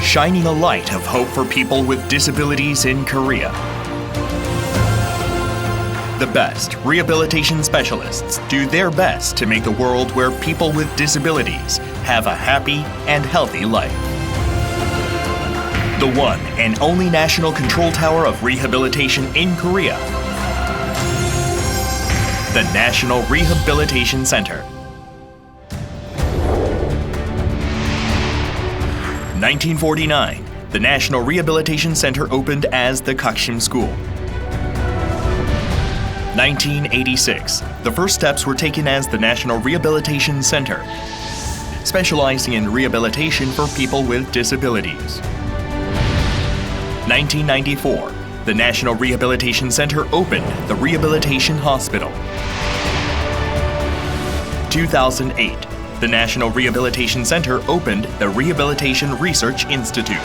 shining a light of hope for people with disabilities in Korea. The best rehabilitation specialists do their best to make a world where people with disabilities have a happy and healthy life. The one and only national control tower of rehabilitation in Korea. The National Rehabilitation Center. 1949, the National Rehabilitation Center opened as the Gaksim School. 1986, the first steps were taken as the National Rehabilitation Center, specializing in rehabilitation for people with disabilities. 1994, the National Rehabilitation Center opened the Rehabilitation Hospital. 2008, the National Rehabilitation Center opened the Rehabilitation Research Institute.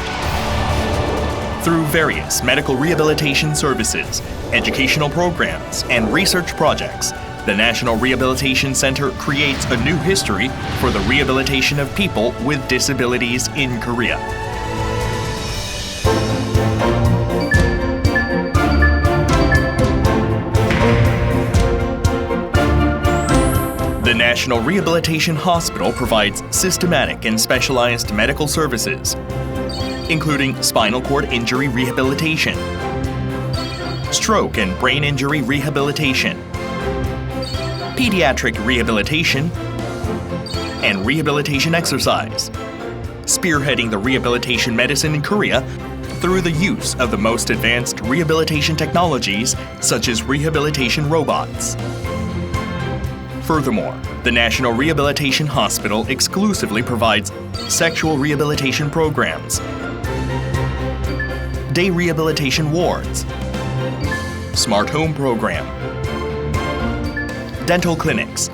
Through various medical rehabilitation services, educational programs, and research projects, the National Rehabilitation Center creates a new history for the rehabilitation of people with disabilities in Korea. The National Rehabilitation Hospital provides systematic and specialized medical services, including spinal cord injury rehabilitation, stroke and brain injury rehabilitation, pediatric rehabilitation, and rehabilitation exercise, spearheading the rehabilitation medicine in Korea through the use of the most advanced rehabilitation technologies such as rehabilitation robots. Furthermore, the National Rehabilitation Hospital exclusively provides sexual rehabilitation programs, day rehabilitation wards, smart home program, dental clinics,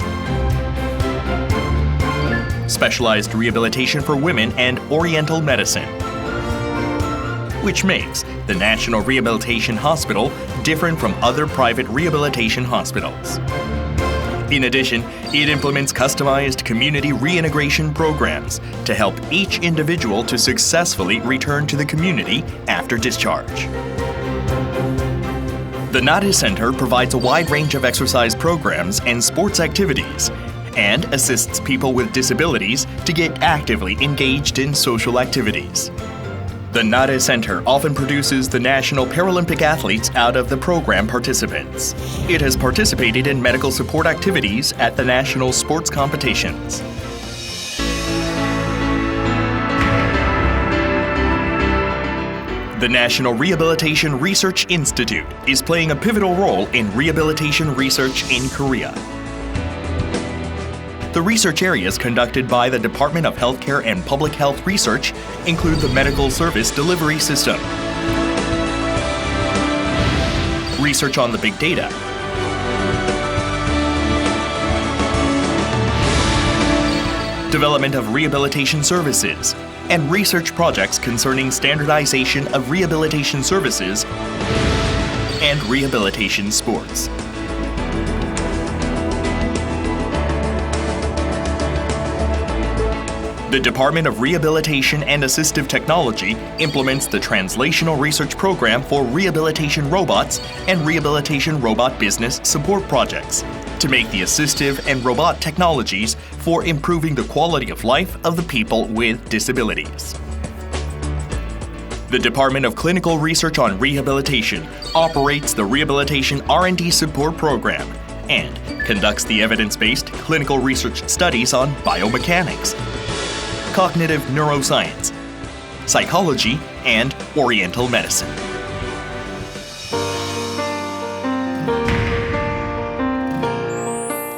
specialized rehabilitation for women, and Oriental medicine, which makes the National Rehabilitation Hospital different from other private rehabilitation hospitals. In addition, it implements customized community reintegration programs to help each individual to successfully return to the community after discharge. The NADE Center provides a wide range of exercise programs and sports activities and assists people with disabilities to get actively engaged in social activities. The NADE Center often produces the national Paralympic athletes out of the program participants. It has participated in medical support activities at the national sports competitions. The National Rehabilitation Research Institute is playing a pivotal role in rehabilitation research in Korea. The research areas conducted by the Department of Healthcare and Public Health Research include the Medical Service Delivery System, research on the big data, development of rehabilitation services, and research projects concerning standardization of rehabilitation services and rehabilitation sports. The Department of Rehabilitation and Assistive Technology implements the Translational Research Program for Rehabilitation Robots and Rehabilitation Robot Business Support Projects to make the assistive and robot technologies for improving the quality of life of the people with disabilities. The Department of Clinical Research on Rehabilitation operates the Rehabilitation R&D Support Program and conducts the evidence-based clinical research studies on biomechanics, cognitive neuroscience, psychology, and Oriental medicine.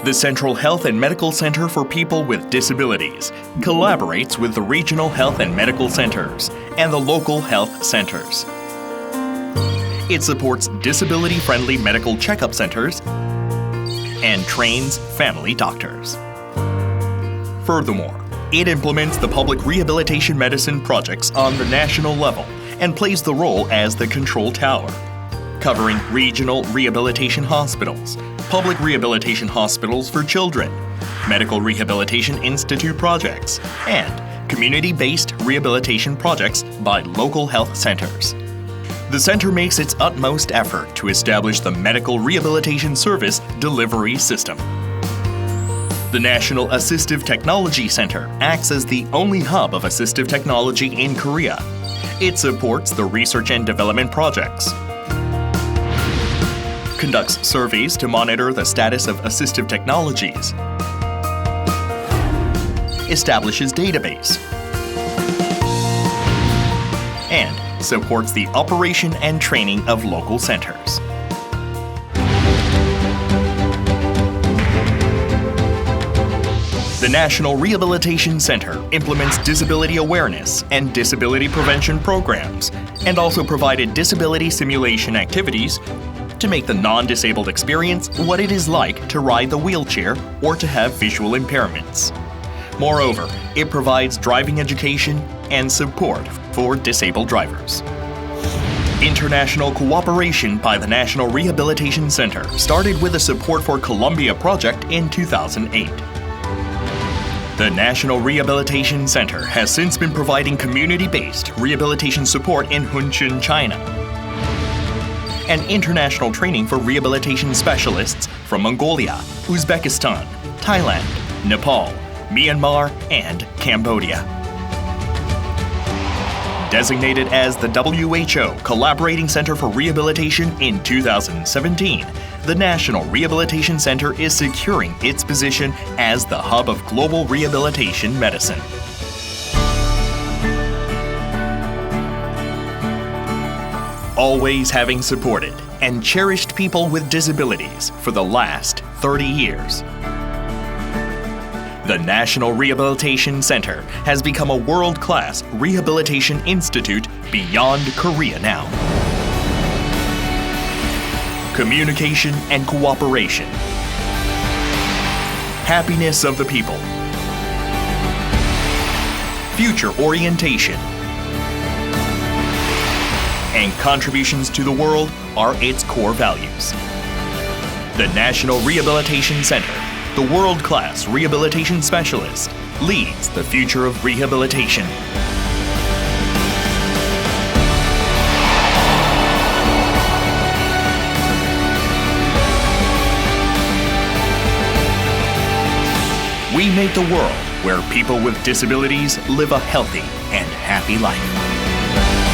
The Central Health and Medical Center for People with Disabilities collaborates with the regional health and medical centers and the local health centers. It supports disability-friendly medical checkup centers and trains family doctors. Furthermore, it implements the public rehabilitation medicine projects on the national level and plays the role as the control tower, covering regional rehabilitation hospitals, public rehabilitation hospitals for children, medical rehabilitation institute projects, and community-based rehabilitation projects by local health centers. The center makes its utmost effort to establish the medical rehabilitation service delivery system. The National Assistive Technology Center acts as the only hub of assistive technology in Korea. It supports the research and development projects, conducts surveys to monitor the status of assistive technologies, establishes database, and supports the operation and training of local centers. The National Rehabilitation Center implements disability awareness and disability prevention programs, and also provided disability simulation activities to make the non-disabled experience what it is like to ride the wheelchair or to have visual impairments. Moreover, it provides driving education and support for disabled drivers. International cooperation by the National Rehabilitation Center started with a support for Columbia project in 2008. The National Rehabilitation Center has since been providing community-based rehabilitation support in Hunchun, China, and international training for rehabilitation specialists from Mongolia, Uzbekistan, Thailand, Nepal, Myanmar, and Cambodia. Designated as the WHO Collaborating Center for Rehabilitation in 2017, the National Rehabilitation Center is securing its position as the hub of global rehabilitation medicine. Always having supported and cherished people with disabilities for the last 30 years. The National Rehabilitation Center has become a world-class rehabilitation institute beyond Korea now. Communication and cooperation. Happiness of the people. Future orientation. And contributions to the world are its core values. The National Rehabilitation Center, the world-class rehabilitation specialist, leads the future of rehabilitation. We make the world where people with disabilities live a healthy and happy life.